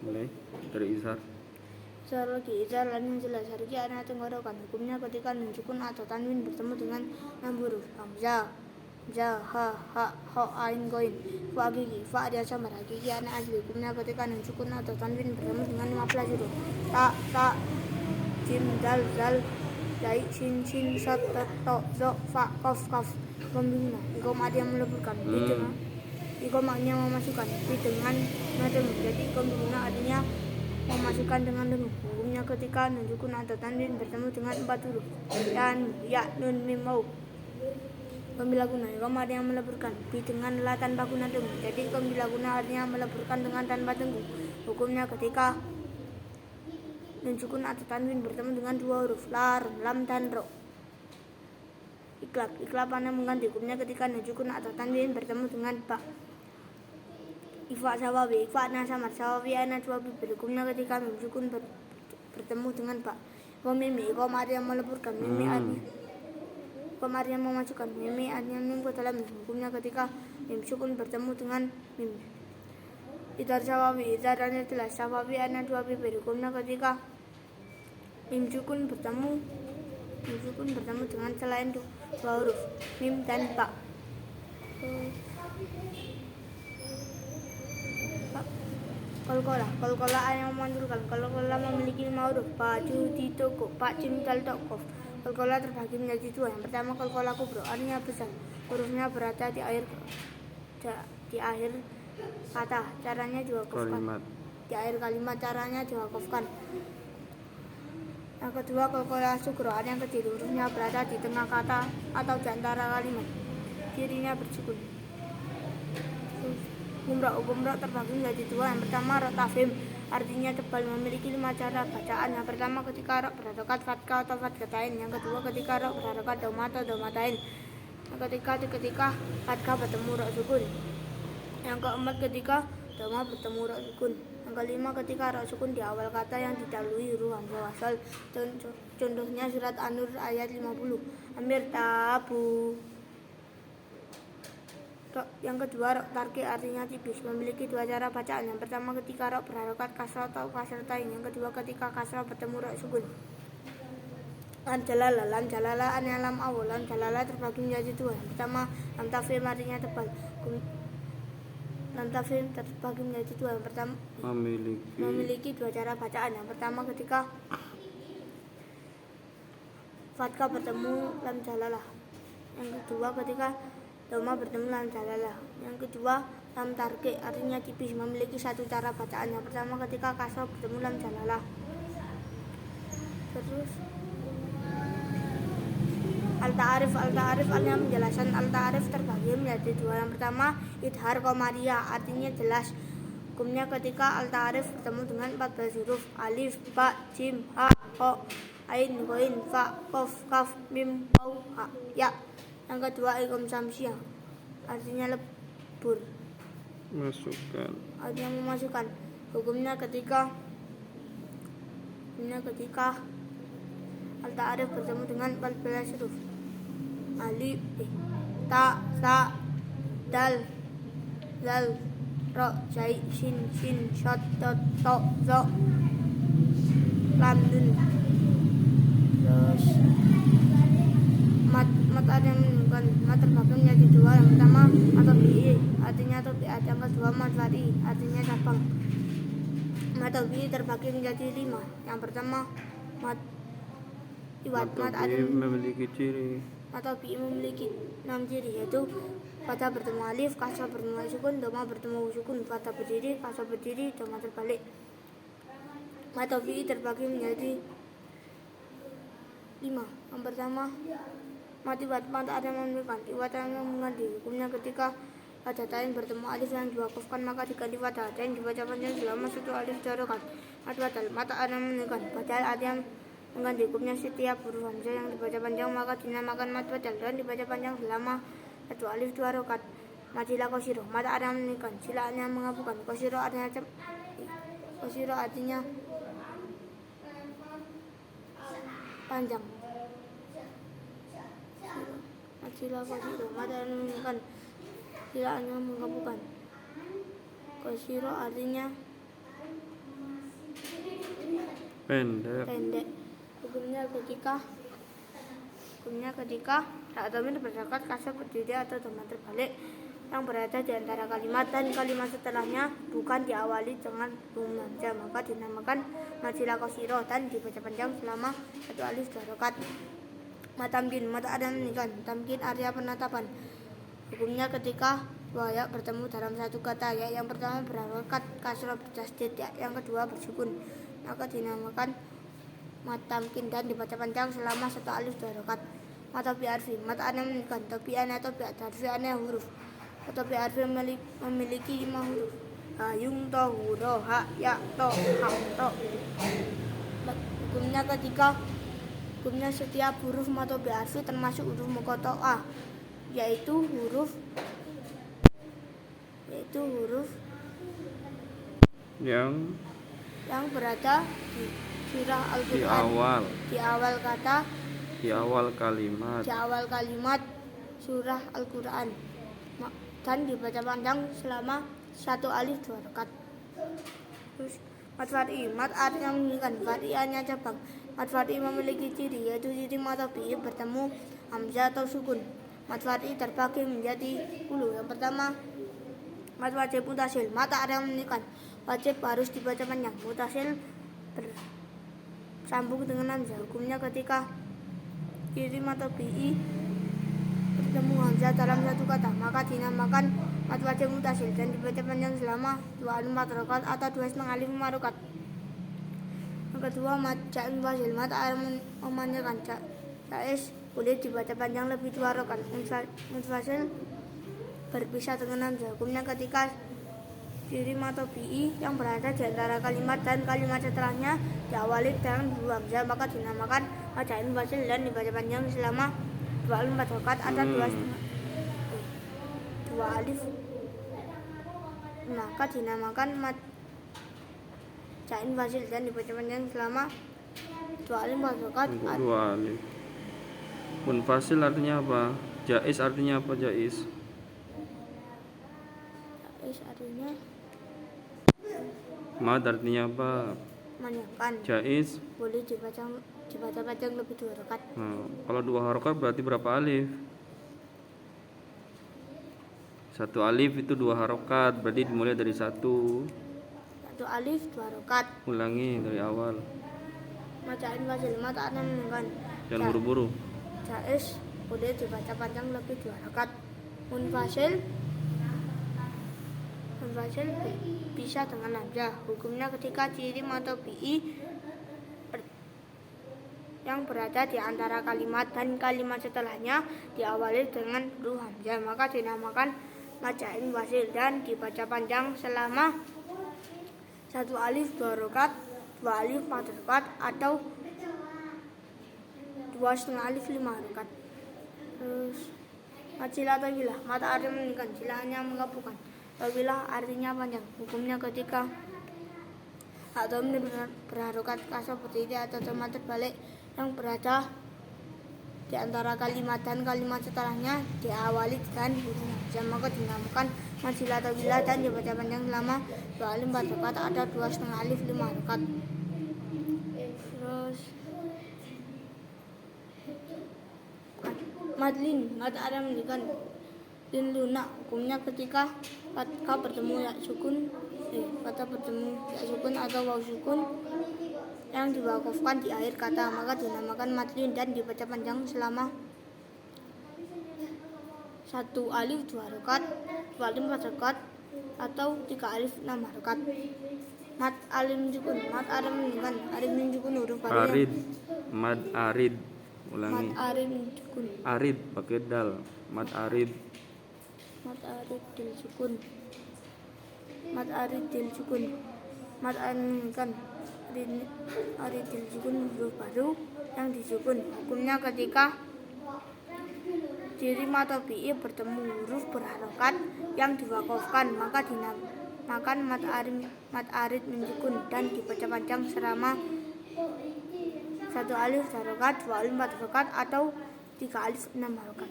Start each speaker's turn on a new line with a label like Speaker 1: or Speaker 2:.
Speaker 1: Mulai dari Izhar.
Speaker 2: Izhar lan menjelas hariki anak tenggorokan. Hukumnya ketika nun sukun atau tanwin bertemu dengan 6 huruf. Hamzah, ha, ho, ain, goin. Fa gigi, fa dia samar. Hakiki anak asli. Hukumnya ketika nun sukun atau tanwin bertemu dengan 15 huruf. Ta, jim, dal, dai, sin, sot, to, zo, fa, kaf. Pembina. Ikom ada yang meleburkan. Ikom maknanya memasukkan. Dengan dengung. Jadi ikom berguna artinya memasukkan dengan dengung. Hukumnya ketika nun sukun atau tanwin bertemu dengan 4 huruf. Dan ya, nun, mim, mau. Pembila guna. Ikom ada yang meleburkan. Dengan la tanpa guna dengung. Jadi ikom bila guna artinya meleburkan dengan tanpa dengung. Hukumnya ketika nun sukun atau tanwin bertemu dengan 2 huruf. Lar, lam, dan ro. Iklab mana mengganti. Hukumnya ketika nun sukun atau tanwin bertemu dengan ba. Ifa sawawi, ifa na samar, sawawi ana sawawi. Hukumnya ketika nun sukun bertemu dengan ba. Mimi, ikom ada yang meleburkan. Mimi artinya ikom artinya memasukkan. Mimi artinya mim ke dalam. Hukumnya ketika mim sukun bertemu dengan mim. Idhar sawawi, idhar ana jelas, sawawi ana sawawi. Hukumnya ketika mim sukun bertemu dengan selain 2 huruf, mim dan ba. Kolkola yang memantulkan. Kolkola memiliki 5 huruf. Pa, cu, ti, toko, pa, cim, tal, tokof. Kolkola terbagi menjadi 2. Yang pertama kolkola kubro, artinya besar. Hurufnya berada di akhir kata. Caranya diwakafkan. Di akhir kalimat caranya diwakafkan. Yang kedua kolkola sukro, artinya kecil. Hurufnya berada di tengah kata atau di antara kalimat. Cirinya bersukun. Gumrok terbagi menjadi 2. Yang pertama rok tafhim, artinya tebal, memiliki 5 cara bacaan. Yang pertama ketika rok berharokat fathah atau fathatain. Yang kedua ketika rok berharokat dhamma atau dhammatain. Yang ketika fathah bertemu rok sukun. Yang keempat ketika dhamma bertemu rok sukun. Yang kelima ketika rok sukun di awal kata yang didahului huruf hamzah wasal. Contohnya surat An-Nur ayat 50. Amir tabu. Yang kedua rok tarki, artinya tipis, memiliki 2 cara bacaan. Yang pertama ketika rok berharokat kasrah atau kasratain. Yang kedua ketika kasrah bertemu rok sukun. Lam jalala artinya lam awal. Lam jalala terbagi menjadi 2. Yang pertama lam tafhim, artinya tebal. Lam tafhim terbagi menjadi 2. Yang pertama memiliki 2 cara bacaan. Yang pertama ketika fathah bertemu lam jalalah. Yang kedua ketika dhamma bertemu lam jalalah. Yang kedua lam tarki, artinya tipis, memiliki 1 cara bacaan. Yang pertama ketika kasrah bertemu lam jalalah. Terus Al-ta'arif artinya penjelasan. Al-ta'arif terbagi menjadi 2. Yang pertama idhar qamariyah, artinya jelas. Hukumnya ketika al-ta'arif bertemu dengan 14 huruf. Alif, ba, jim, ha, ho, ain, goin, fa, kof, kaf, mim, waw, ha, ya. Yang kedua ikom samsiah, artinya lebur, artinya memasukkan. Hukumnya ketika al-ta'arif bertemu dengan 14 huruf. Alif, ta, sa, dal, zal, ro, zai, sin, shot, to, zo, lam, nun. Terus mat ada yang menunjukkan. Mat terbagi menjadi 2. Yang pertama matobi, artinya tobiat. Yang kedua matfari, artinya cabang. Matobi terbagi menjadi 5. Yang pertama matobi memiliki ciri. Matobi memiliki 6 ciri, yaitu fathah bertemu alif, kasrah bertemu sukun, dhamma bertemu sukun, fathah berdiri, kasrah berdiri, dhamma terbalik. Matobi terbagi menjadi 5. Yang pertama matiwat ada menunjukkan. Iwat yang mengganti. Hukumnya ketika fathatain bertemu alif yang diwakafkan maka diganti fathatain dibaca panjang selama 1 alif diharokat. Mata ada menunjukkan. Padahal ada yang mengganti. Hukumnya setiap huruf hamzah yang dibaca panjang maka dinamakan mad badal dan dibaca panjang selama 1 alif diharokat. Majila kosiro. Mata ada menunjukkan. Sila yang menghapuskan. Kosiro artinya panjang. Sila kosiro, mata menunjukkan. Silanya menggabungkan. Kosiro artinya pendek. Hukumnya ketika atau berharokat kasar berdiri atau teman terbalik yang berada di antara kalimat dan kalimat setelahnya bukan diawali dengan huruf hamzah, maka dinamakan madzilah qasirah dan dibaca panjang selama 1 alif 2 harokat. Tamkin, ada meningkat. Tamkin artinya penatapan. Hukumnya ketika dua ya bertemu dalam satu kata, ya yang pertama berharokat kasrah bertasdid, ya yang kedua bersukun, maka dinamakan tamkin dan dibaca panjang selama 1 alif 2 harokat. Topi arfi, ada meningkat. Topi atau arfi huruf. Topi arfi memiliki 5 huruf. Yung, to, hu, ro, ha, ya, to, ha, to. Hukumnya setiap huruf matobi arfi termasuk huruf muqatta'ah, yaitu huruf yang berada di surah Al-Qur'an di awal kalimat surah Al-Qur'an dan dibaca panjang selama 1 alif 2 harokat. Terus mad far'i, artinya meningkat. Far'i hanya cabang. Mad far'i memiliki ciri, yaitu ciri matobi bertemu hamzah atau sukun. Mad far'i terbagi menjadi 10. Yang pertama, mad wajib mutasil. Artinya meningkat. Wajib harus dibaca panjang. Mutasil bersambung dengan hamzah. Hukumnya ketika ciri matobi bertemu hamzah dalam satu kata, maka dinamakan mad wajib mutasil dan dibaca panjang selama 2 alif 4 harokat atau 2,5 alif 5 harokat. Yang kedua, mad jaiz wasil. Memanjangkan. Jaiz boleh dibaca panjang lebih 2 harokat. Munfasil berpisah dengan hamzah. Hukumnya ketika ciri matobi yang berada di antara kalimat dan kalimat setelahnya diawali dengan huruf hamzah, maka dinamakan mad jaiz wasil dan dibaca panjang selama 2 alif 4 harokat atau 2 alif, maka dinamakan mad jaiz wasil dan dibaca panjang selama 2 alif 4 harokat.
Speaker 1: 2 alif. Munfasil artinya apa? Jaiz artinya apa? Jaiz
Speaker 2: artinya
Speaker 1: mad artinya apa?
Speaker 2: menyangkan.
Speaker 1: Jaiz
Speaker 2: boleh dibaca panjang lebih 2 harokat.
Speaker 1: Kalau 2 harokat berarti berapa alif? 1 alif itu 2 harokat, berarti dimulai dari 1
Speaker 2: alif 2 harokat.
Speaker 1: Ulangi dari awal.
Speaker 2: Mad jaiz wasil, ada meningkat.
Speaker 1: Jangan buru-buru.
Speaker 2: Jaiz boleh dibaca panjang lebih 2 harokat. Munfasil bisa dengan hamzah. Hukumnya ketika ciri matobi yang berada di antara kalimat dan kalimat setelahnya diawali dengan huruf hamzah, maka dinamakan mad jaiz wasil dan dibaca panjang selama 1 alif 2 harokat, 2 alif 4 harokat atau 2,5 alif 5 harokat. Terus madzilah tawilah, artinya meningkat. Jilah hanya menggabungkan. Tawilah artinya panjang. Hukumnya ketika atau berharokat kasrah berdiri atau teman terbalik yang berada di antara kalimat dan kalimat setelahnya diawali dengan huruf hamzah, maka dinamakan madzilah tawilah dan dibaca panjang selama 2 alif 4 harokat atau 2,5 alif 5 harokat. Terus madlin, ada meningkat. Lin lunak, hukumnya ketika fathah bertemu ya sukun atau waw sukun yang diwakafkan di akhir kata, maka dinamakan madlin dan dibaca panjang selama 1 alif 2 harokat, 2 alif 4 harokat atau 3 alif 6 harokat. Mad alim sukun, ada meningkat. Arid sukun huruf
Speaker 1: arid. Mad arid. Ulangi.
Speaker 2: Mad arid sukun.
Speaker 1: Arid pakai dal. Mad arid dil sukun. Mad arid dil sukun. Mad meningkat. Arid dil sukun huruf baru yang disukun. Hukumnya ketika ciri matobi bertemu huruf berharokat yang diwakafkan, maka dinamakan mad arid sukun dan dibaca panjang selama 1 alif 2 harokat, 2 alif 4 harokat atau 3 alif 6 harokat.